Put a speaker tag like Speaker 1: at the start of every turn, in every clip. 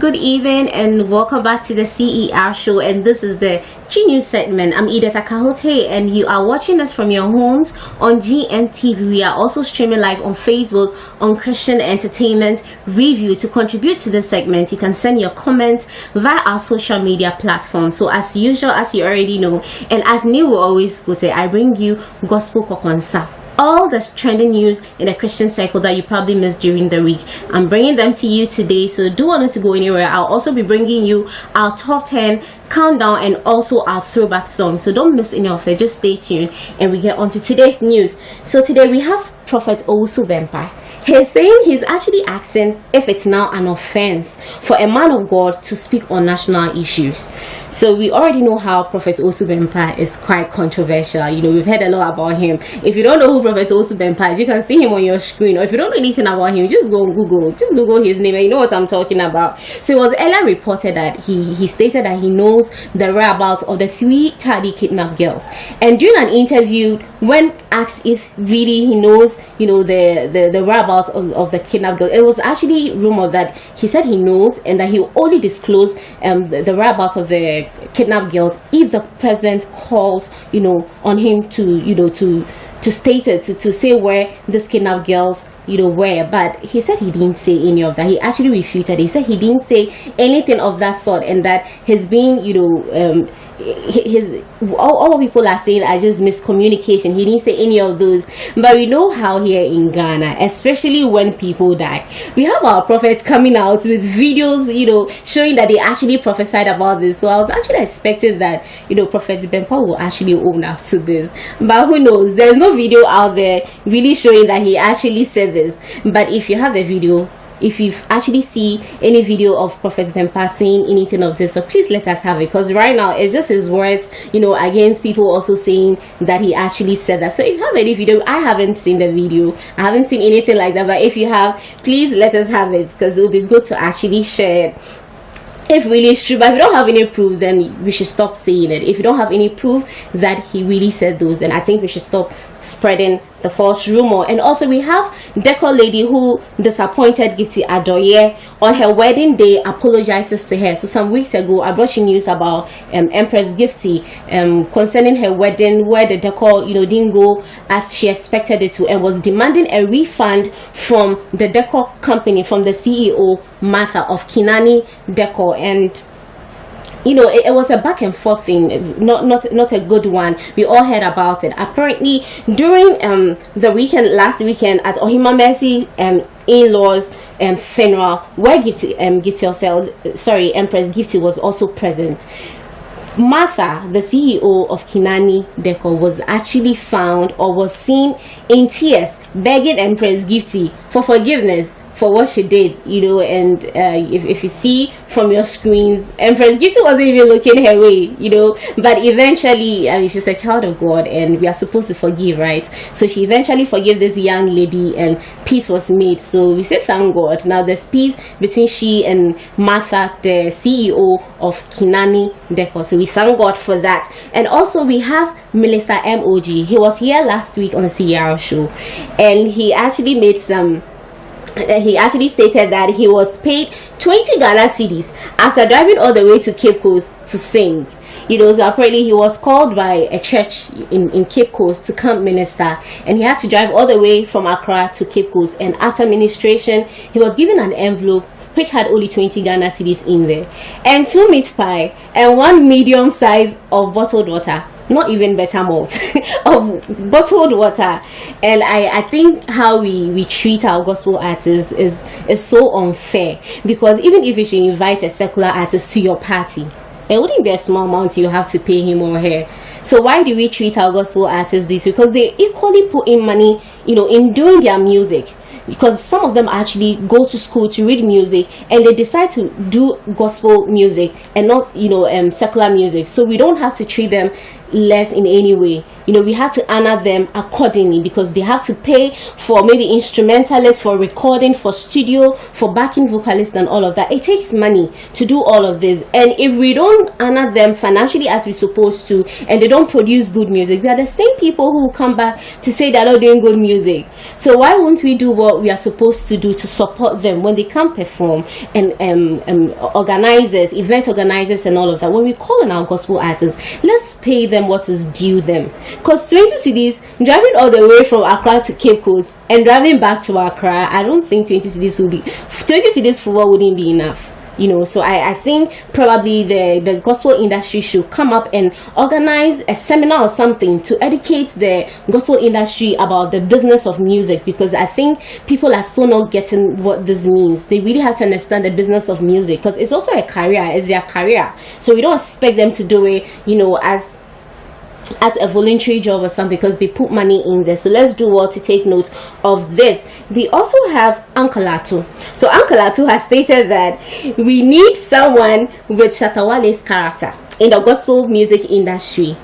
Speaker 1: good evening, and welcome back to the CER show. And this is the G News segment. I'm Edith Akaho-Tay, and you are watching us from your homes on GNTV. We are also streaming live on Facebook on Christian Entertainment Review. To contribute to this segment, you can send your comments via our social media platforms. So as usual, as you already know, and as Neil will always put it, I bring you Gospel Kokonsa. All the trending news in the Christian cycle that you probably missed during the week, I'm bringing them to you today, so do not to go anywhere. I'll also be bringing you our top 10 countdown and also our throwback song, so don't miss any of it. Just stay tuned and we get on to today's news. So today we have Prophet Owusu Bempah. He's saying he's actually asking if it's now an offense for a man of God to speak on national issues. So we already know how Prophet Owusu Bempah is quite controversial. You know, we've heard a lot about him. If you don't know who Prophet Owusu Bempah is, you can see him on your screen. Or if you don't know anything about him, just go on Google. Just Google his name and you know what I'm talking about. So it was earlier reported that he stated that he knows the whereabouts of the 3 tardy kidnapped girls. And during an interview, when asked if really he knows, you know, the whereabouts of the kidnapped girl, it was actually rumored that he said he knows and that he will only disclose the whereabouts of the kidnapped girls if the president calls, you know, on him to, you know, to state it, to say where these kidnapped girls, you know, where. But he said he didn't say any of that. He actually refuted. He said he didn't say anything of that sort, and that he's being, you know, all people are saying are just miscommunication. He didn't say any of those. But we know how here in Ghana, especially when people die, we have our prophets coming out with videos, you know, showing that they actually prophesied about this. So I was actually expecting that, you know, Prophet Bempah will actually own up to this. But who knows? There's no video out there really showing that he actually said this. But if you have the video, if you actually see any video of Prophet Bempah saying anything of this, so please let us have it, because right now it's just his words, you know, against people also saying that he actually said that. So if you have any video, I haven't seen the video, I haven't seen anything like that, but if you have, please let us have it, because it will be good to actually share it if really it's true. But if you don't have any proof, then we should stop saying it. If you don't have any proof that he really said those, then I think we should stop spreading the false rumor. And also we have decor lady who disappointed Gifty Adoye on her wedding day, apologizes to her. So some weeks ago I brought you news about Empress Gifty concerning her wedding, where the decor, you know, didn't go as she expected it to, and was demanding a refund from the decor company, from the CEO Martha of Kinani Decor. And you know, it was a back and forth thing, not a good one. We all heard about it. Apparently, during the weekend, last weekend, at Ohima Mercy in-laws funeral, where Empress Gifty was also present, Martha, the CEO of Kinani Decor, was actually found, or was seen in tears, begging Empress Gifty for forgiveness for what she did, you know. And if you see from your screens, Empress Gifty wasn't even looking her way, you know. But eventually, I mean, she's a child of God and we are supposed to forgive, right? So she eventually forgave this young lady and peace was made. So we say thank God. Now there's peace between she and Martha, the CEO of Kinani Decor. So we thank God for that. And also we have Minister MOG. He was here last week on the CER show, and he actually made some he actually stated that he was paid 20 Ghana cedis after driving all the way to Cape Coast to sing. You know, so apparently he was called by a church in Cape Coast to come minister, and he had to drive all the way from Accra to Cape Coast. And after ministration, he was given an envelope which had only 20 Ghana cedis in there, and 2 meat pie, and 1 medium size of bottled water. Not even better malt of bottled water. And I think how we treat our gospel artists is so unfair, because even if you should invite a secular artist to your party, it wouldn't be a small amount you have to pay him or her. So why do we treat our gospel artists this way? Because they equally put in money, you know, in doing their music. Because some of them actually go to school to read music, and they decide to do gospel music and not, you know, secular music. So we don't have to treat them less in any way. You know, we have to honor them accordingly, because they have to pay for maybe instrumentalists, for recording, for studio, for backing vocalists and all of that. It takes money to do all of this, and if we don't honor them financially as we're supposed to, and they don't produce good music, we are the same people who come back to say they're not doing good music. So why won't we do what we are supposed to do to support them when they can't perform? And organizers, event organizers and all of that, when we call on our gospel artists, let's pay them what is due them. Because 20 cedis, driving all the way from Accra to Cape Coast and driving back to Accra, I don't think 20 cedis will be 20 cedis for what wouldn't be enough. You know, so I think probably the gospel industry should come up and organize a seminar or something to educate the gospel industry about the business of music, because I think people are still not getting what this means. They really have to understand the business of music, because it's also a career, it's their career. So we don't expect them to do it, you know, as a voluntary job or something, because they put money in there. So let's do well to take note of this. We also have Uncle Otto. So Uncle Otto has stated that we need someone with Shatta Wale's character in the gospel music industry.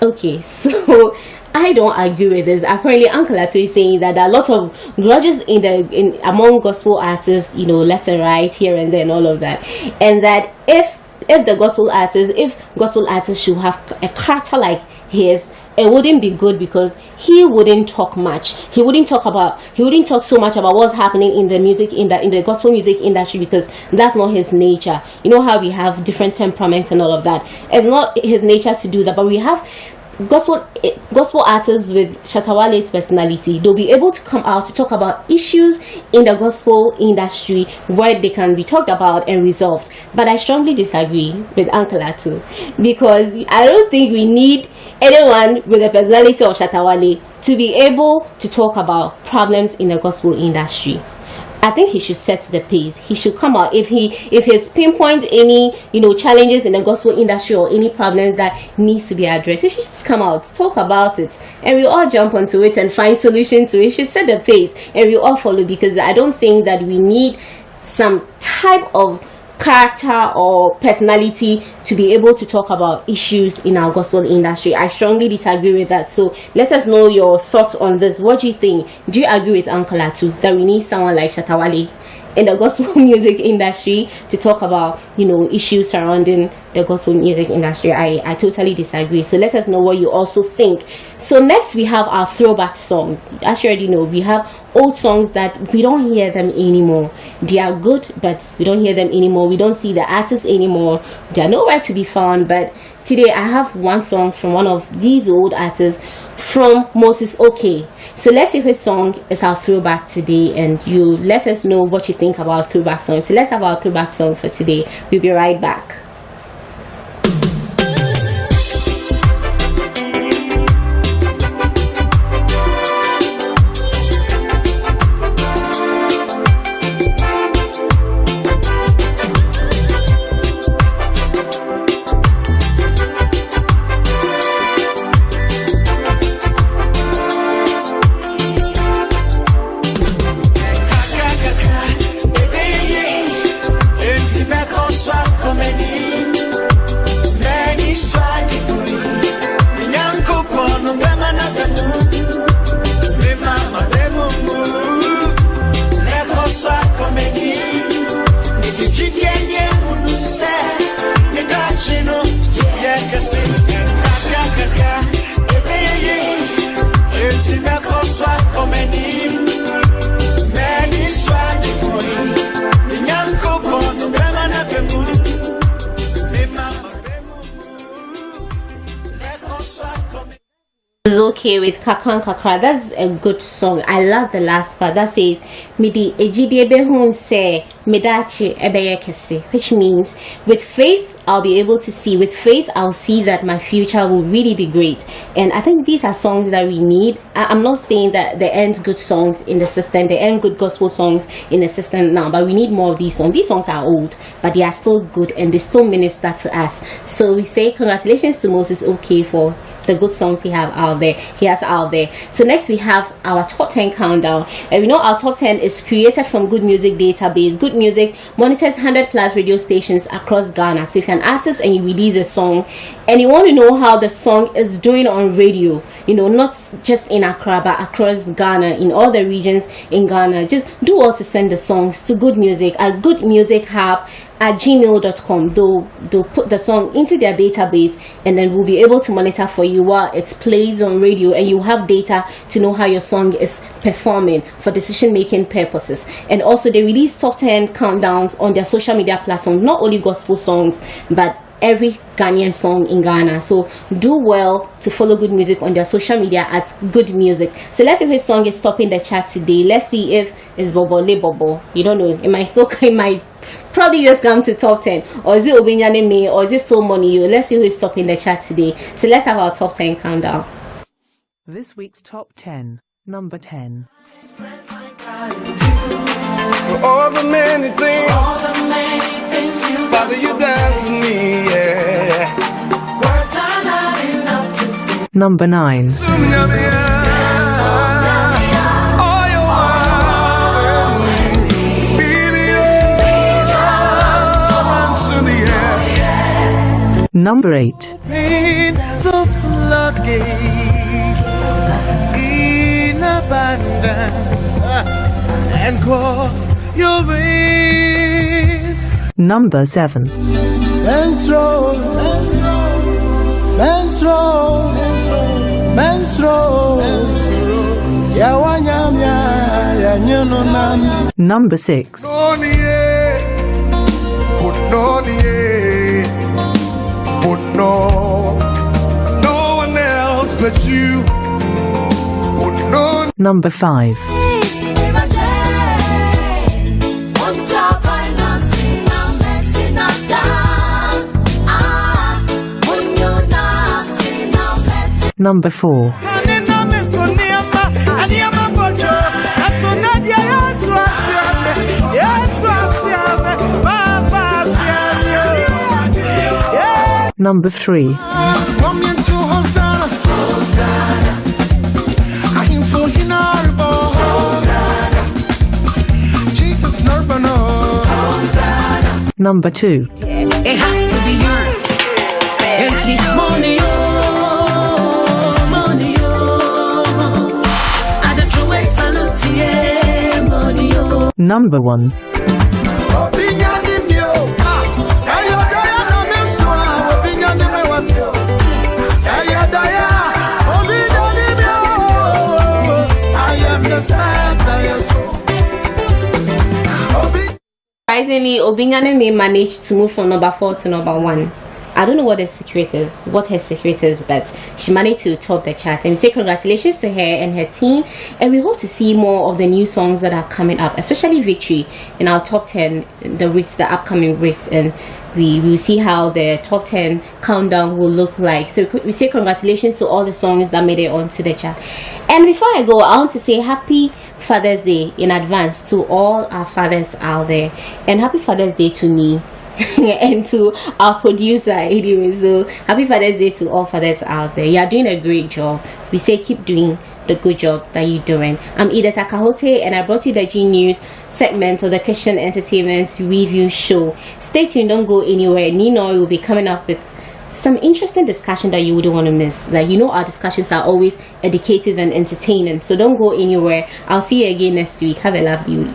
Speaker 1: Okay, so I don't agree with this. Apparently Uncle Otto is saying that there are a lot of grudges among gospel artists, you know, left and right, here and there and all of that, and that if gospel artists should have a character like his, it wouldn't be good, because he wouldn't talk much. He wouldn't talk so much about what's happening in the gospel music industry, because that's not his nature. You know how we have different temperaments and all of that. It's not his nature to do that, but we have gospel artists with Shatta Wale's personality. They'll be able to come out to talk about issues in the gospel industry where they can be talked about and resolved. But I strongly disagree with Uncle Otto, because I don't think we need anyone with the personality of Shatta Wale to be able to talk about problems in the gospel industry. I think he should set the pace. He should come out if he's pinpoint any, you know, challenges in the gospel industry or any problems that needs to be addressed. He should just come out, talk about it, and we all jump onto it and find solutions to it. He should set the pace and we all follow, because I don't think that we need some type of character or personality to be able to talk about issues in our gospel industry. I strongly disagree with that. So let us know your thoughts on this. What do you think? Do you agree with Uncle Otto that we need someone like Shatta Wale in the gospel music industry to talk about, you know, issues surrounding the gospel music industry? I totally disagree. So let us know what you also think. So next we have our throwback songs. As you already know, we have old songs that we don't hear them anymore. They are good, but we don't hear them anymore. We don't see the artists anymore. They are nowhere to be found. But today I have one song from one of these old artists, from Moses OK. So let's see which song is our throwback today, and you let us know what you think about throwback songs. So let's have our throwback song for today. We'll be right back. Is okay with Kakran Kakra. That's a good song. I love the last part that says Midi Ejidebe Hun se Medachi Ebeye Kese, which means with faith I'll be able to see. With faith I'll see that my future will really be great. And I think these are songs that we need. I'm not saying that there aren't good songs in the system, there aren't good gospel songs in the system now, but we need more of these songs. These songs are old, but they are still good and they still minister to us. So we say congratulations to Moses OK for the good songs he has out there. So next we have our top 10 countdown, and we know our top 10 is created from Good Music database. Good Music monitors 100 plus radio stations across Ghana. So if you're an artist and you release a song and you want to know how the song is doing on radio, not just in Accra but across Ghana, in all the regions in Ghana, just do all to send the songs to Good Music at goodmusichub@gmail.com. They'll put the song into their database, and then we'll be able to monitor for you while it plays on radio, and you have data to know how your song is performing for decision making purposes. And also they release top 10 countdowns on their social media platforms, not only gospel songs but every Ghanaian song in Ghana. So do well to follow Good Music on their social media at Good Music. So let's see if his song is topping the chart today. Let's see if it's Bobo Le Bobo. You don't know, it might probably just come to top 10, or is it Obinyane Me, or is it Still Money You? Let's see who's topping the chart today. So let's have our top 10 countdown.
Speaker 2: This week's top 10, number 10.
Speaker 3: For all the many things you Father, you done for me, yeah. Words are not enough to say.
Speaker 2: Number 9. Number 8.
Speaker 3: The floodgates in abundance and cause your rain.
Speaker 2: Number 7.
Speaker 3: Men's roll, men's roll, men's roll, men's roll, men's roll.
Speaker 2: Number 6.
Speaker 3: No one else but you.
Speaker 2: Number 5. Number 4. Number 3. Number 2.
Speaker 4: It had to be earned. Money, money, I don't throw a salute, money.
Speaker 2: Number 1.
Speaker 1: Surprisingly, Obinyane may manage to move from number 4 to number 1. I don't know what her secret is, but she managed to top the chart. And we say congratulations to her and her team. And we hope to see more of the new songs that are coming up, especially Victory, in our top 10 the upcoming weeks. And we will see how the top 10 countdown will look like. So we say congratulations to all the songs that made it onto the chart. And before I go, I want to say happy Father's Day in advance to all our fathers out there, and happy Father's Day to me and to our producer anyway. So happy Father's Day to all fathers out there. You are doing a great job. We say keep doing the good job that you're doing. I'm Edith Akaho-Tay, and I brought you the G News segment of the Christian Entertainment Review Show. Stay tuned, don't go anywhere. Nino will be coming up with some interesting discussion that you wouldn't want to miss. Our discussions are always educative and entertaining, so don't go anywhere. I'll see you again next week. Have a lovely week.